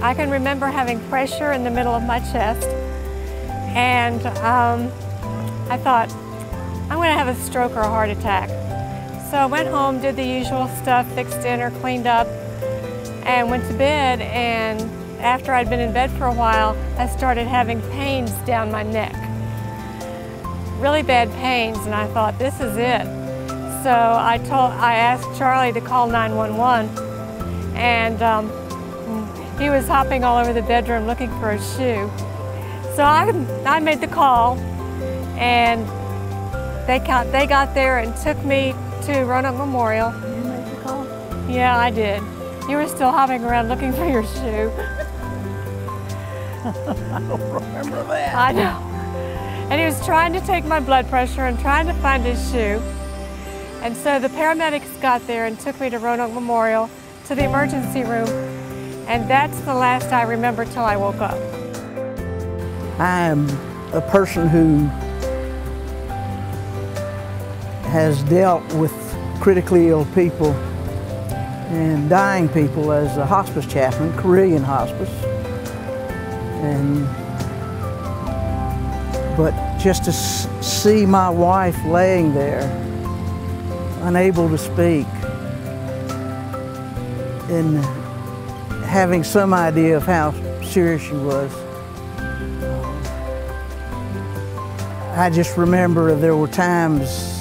I can remember having pressure in the middle of my chest, and I thought, I'm going to have a stroke or a heart attack. So I went home, did the usual stuff, fixed dinner, cleaned up, and went to bed. And after I'd been in bed for a while, I started having pains down my neck. Really bad pains, and I thought, this is it. So I asked Charlie to call 911, and he was hopping all over the bedroom looking for a shoe. So I made the call, and they got there and took me to Roanoke Memorial. You made the call? Yeah, I did. You were still hopping around looking for your shoe. I don't remember that. I know. And he was trying to take my blood pressure and trying to find his shoe. And so the paramedics got there and took me to Roanoke Memorial to the emergency room. And that's the last I remember till I woke up. I am a person who has dealt with critically ill people and dying people as a hospice chaplain, Carilion Hospice. But just to see my wife laying there, unable to speak, and having some idea of how serious she was, I just remember there were times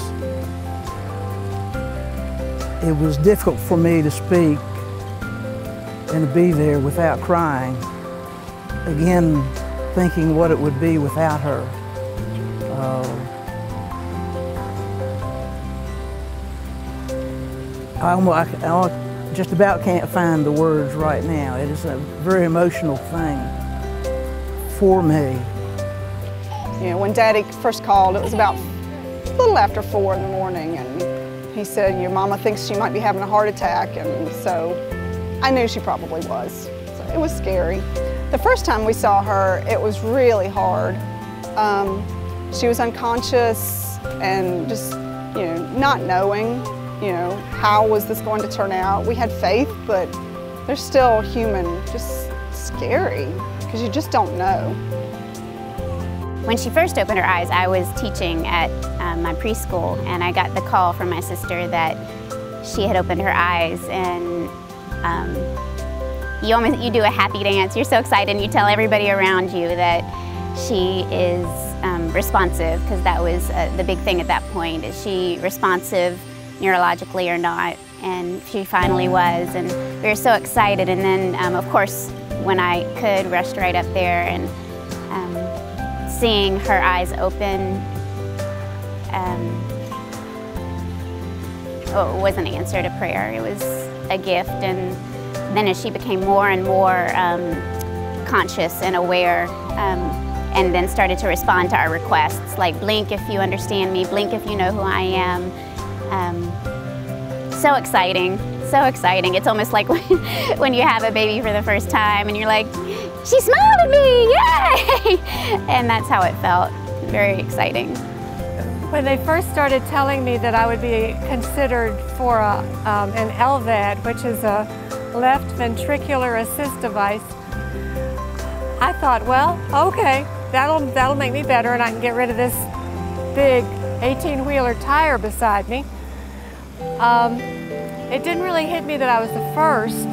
it was difficult for me to speak and to be there without crying. Again, thinking what it would be without her. I just about can't find the words right now. It is a very emotional thing for me. You know, when Daddy first called, it was about a little after 4 in the morning, and he said, your mama thinks she might be having a heart attack, and so I knew she probably was. So it was scary. The first time we saw her, it was really hard. She was unconscious and just, you know, not knowing, you know, how was this going to turn out. We had faith, but they're still human, just scary, because you just don't know. When she first opened her eyes, I was teaching at my preschool, and I got the call from my sister that she had opened her eyes, and you do a happy dance. You're so excited, and you tell everybody around you that she is responsive, because that was the big thing at that point. Is she responsive neurologically or not? And she finally was, and we were so excited. And then, of course, when I could, rushed right up there, and seeing her eyes open, it was an answer to prayer. It was a gift. And then as she became more and more conscious and aware, and then started to respond to our requests, like blink if you understand me, blink if you know who I am. So exciting, so exciting. It's almost like when you have a baby for the first time and you're like, she smiled at me, yay! And that's how it felt, very exciting. When they first started telling me that I would be considered for an LVAD, which is a Left Ventricular Assist Device, I thought, well, okay, that'll make me better, and I can get rid of this big 18-wheeler tire beside me. It didn't really hit me that I was the first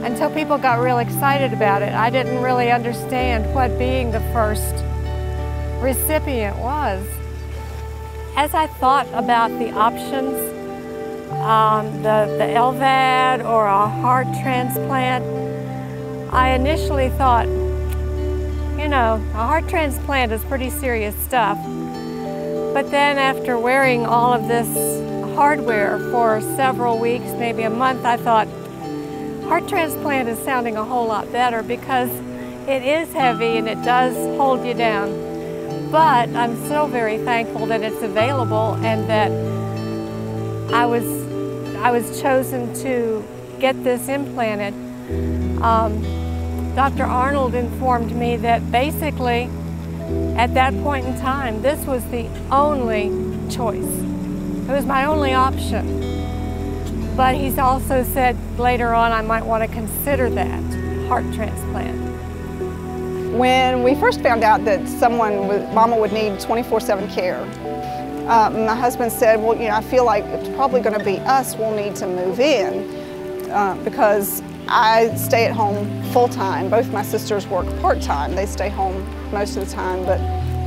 until people got real excited about it. I didn't really understand what being the first recipient was. As I thought about the options, the LVAD or a heart transplant, I initially thought, you know, a heart transplant is pretty serious stuff. But then after wearing all of this hardware for several weeks, maybe a month, I thought, heart transplant is sounding a whole lot better, because it is heavy and it does hold you down. But I'm so very thankful that it's available and that I was chosen to get this implanted. Dr. Arnold informed me that basically at that point in time, this was the only choice. It was my only option. but he's also said later on I might want to consider that heart transplant. When we first found out that Mama would need 24/7 care, my husband said, well, I feel like it's probably going to be us. We'll need to move in because I stay at home full-time. Both my sisters work part-time. They stay home most of the time, but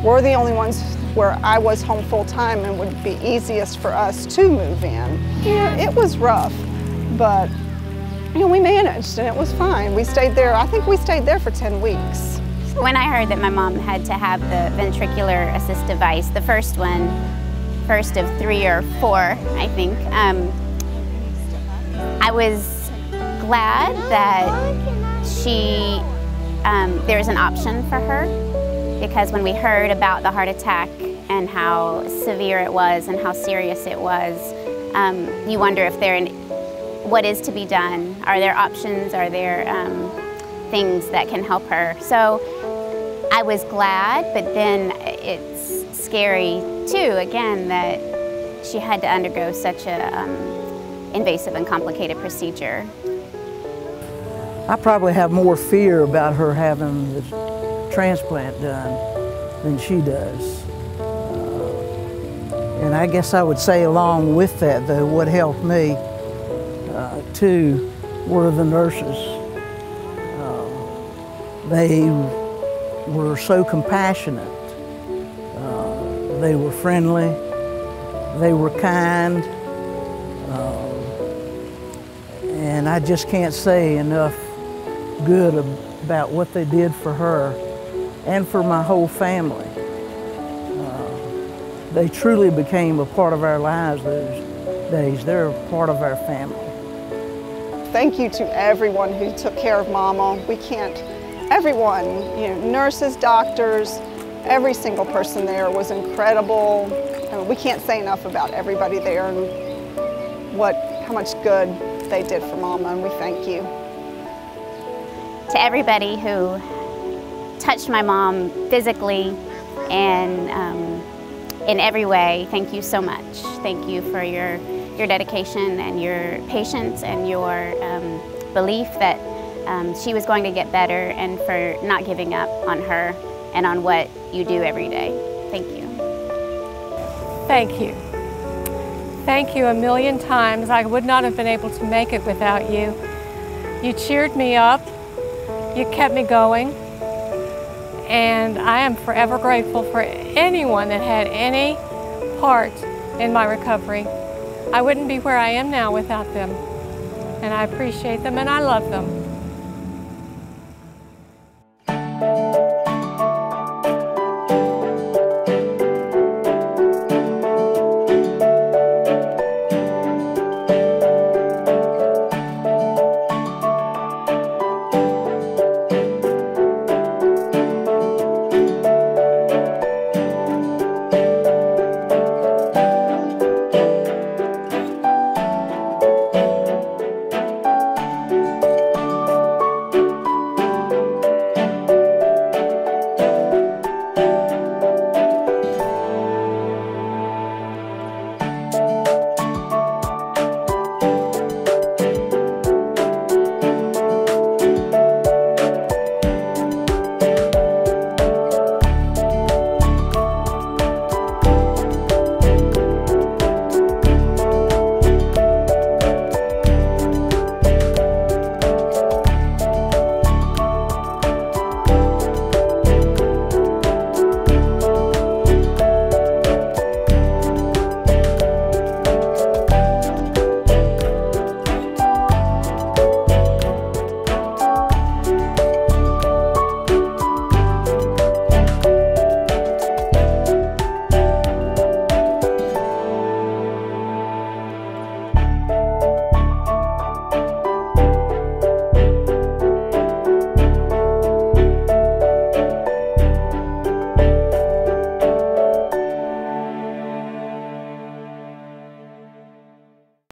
we're the only ones where I was home full-time and would be easiest for us to move in. It was rough, but we managed and it was fine. We stayed there, I think we stayed there for 10 weeks. When I heard that my mom had to have the ventricular assist device, the first of 3 or 4, I think, I was glad that there was an option for her, because when we heard about the heart attack and how severe it was and how serious it was, you wonder if what is to be done. Are there options? Are there things that can help her? So I was glad, but then it's scary too, again, that she had to undergo such a invasive and complicated procedure. I probably have more fear about her having the transplant done than she does. And I guess I would say along with that, though, what helped me too were the nurses. They were so compassionate. They were friendly. They were kind. And I just can't say enough good about what they did for her and for my whole family. They truly became a part of our lives those days. They're a part of our family. Thank you to everyone who took care of Mama. Everyone, nurses, doctors, every single person there was incredible. We can't say enough about everybody there and how much good they did for Mama, and we thank you. To everybody who touched my mom physically and in every way, thank you so much. Thank you for your dedication and your patience and your belief that she was going to get better, and for not giving up on her and on what you do every day. Thank you. Thank you. Thank you a million times. I would not have been able to make it without you. You cheered me up. You kept me going. And I am forever grateful for anyone that had any part in my recovery. I wouldn't be where I am now without them. And I appreciate them and I love them.